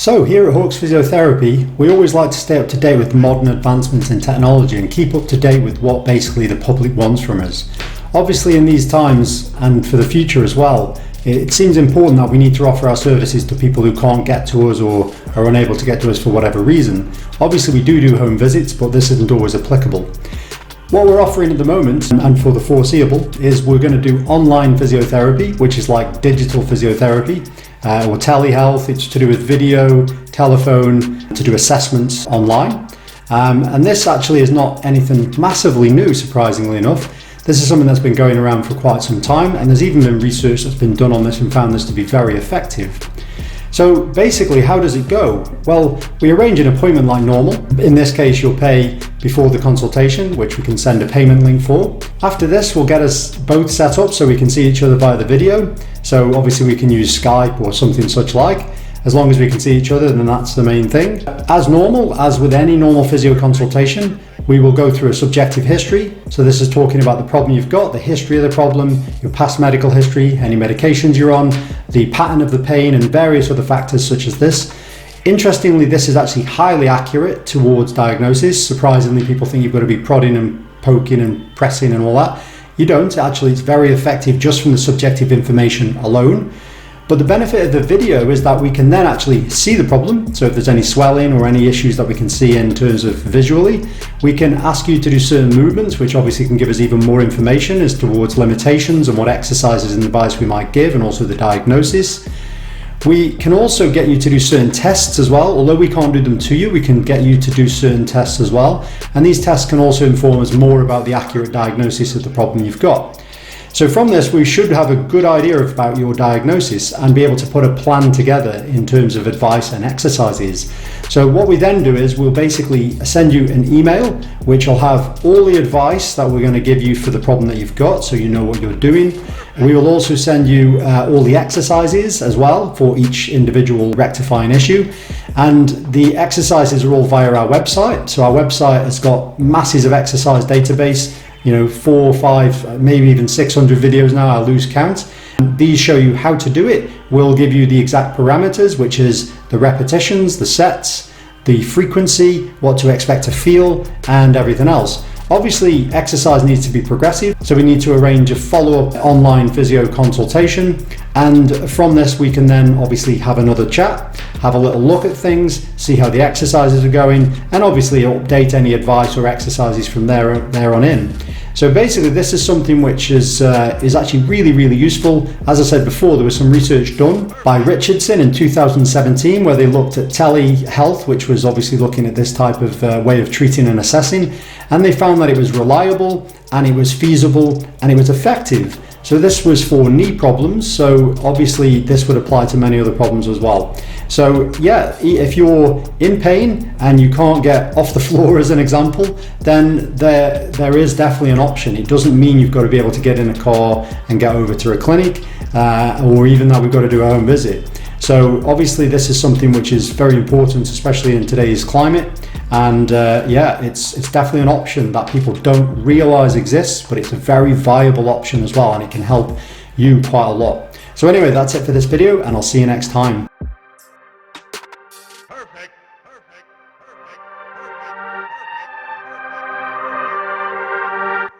So here at Hawkes Physiotherapy, we always like to stay up to date with modern advancements in technology and keep up to date with what basically the public wants from us. Obviously in these times and for the future as well, it seems important that we need to offer our services to people who can't get to us or are unable to get to us for whatever reason. Obviously we do home visits, but this isn't always applicable. What we're offering at the moment, and for the foreseeable, is we're going to do online physiotherapy, which is like digital physiotherapy, or telehealth. It's to do with video, telephone, to do assessments online. And this actually is not anything massively new, surprisingly enough. This is something that's been going around for quite some time, and there's even been research that's been done on this and found this to be very effective. So basically, how does it go? Well, we arrange an appointment like normal. In this case, you'll pay before the consultation, which we can send a payment link for. After this, we'll get us both set up so we can see each other via the video. So obviously we can use Skype or something such like. As long as we can see each other, then that's the main thing. As normal, as with any normal physio consultation, we will go through a subjective history. So this is talking about the problem you've got, the history of the problem, your past medical history, any medications you're on, the pattern of the pain, and various other factors such as this. Interestingly, this is actually highly accurate towards diagnosis. Surprisingly, people think you've got to be prodding and poking and pressing and all that. You don't. Actually, it's very effective just from the subjective information alone. But the benefit of the video is that we can then actually see the problem. So if there's any swelling or any issues that we can see in terms of visually, we can ask you to do certain movements, which obviously can give us even more information as towards limitations and what exercises and advice we might give, and also the diagnosis. We can also get you to do certain tests as well. Although we can't do them to you, we can get you to do certain tests as well. And these tests can also inform us more about the accurate diagnosis of the problem you've got. So from this, we should have a good idea about your diagnosis and be able to put a plan together in terms of advice and exercises. So what we then do is we'll basically send you an email, which will have all the advice that we're going to give you for the problem that you've got, so you know what you're doing. We will also send you all the exercises as well for each individual rectifying issue. And the exercises are all via our website. So our website has got masses of exercise database, 4, 5, maybe even 600 videos now, I lose count. These show you how to do it. We'll give you the exact parameters, which is the repetitions, the sets, the frequency, what to expect to feel, and everything else. Obviously, exercise needs to be progressive, so we need to arrange a follow-up online physio consultation, and from this we can then obviously have another chat, have a little look at things, see how the exercises are going, and obviously update any advice or exercises from there on in. So basically this is something which is actually really, really useful. As I said before, there was some research done by Richardson in 2017 where they looked at telehealth, which was obviously looking at this type of way of treating and assessing, and they found that it was reliable and it was feasible and it was effective. So this was for knee problems, so obviously this would apply to many other problems as well. So yeah, if you're in pain and you can't get off the floor as an example, then there is definitely an option. It doesn't mean you've got to be able to get in a car and get over to a clinic, or even that we've got to do a home visit. So obviously this is something which is very important, especially in today's climate. And it's definitely an option that people don't realize exists, but it's a very viable option as well, and it can help you quite a lot. So anyway, that's it for this video, and I'll see you next time.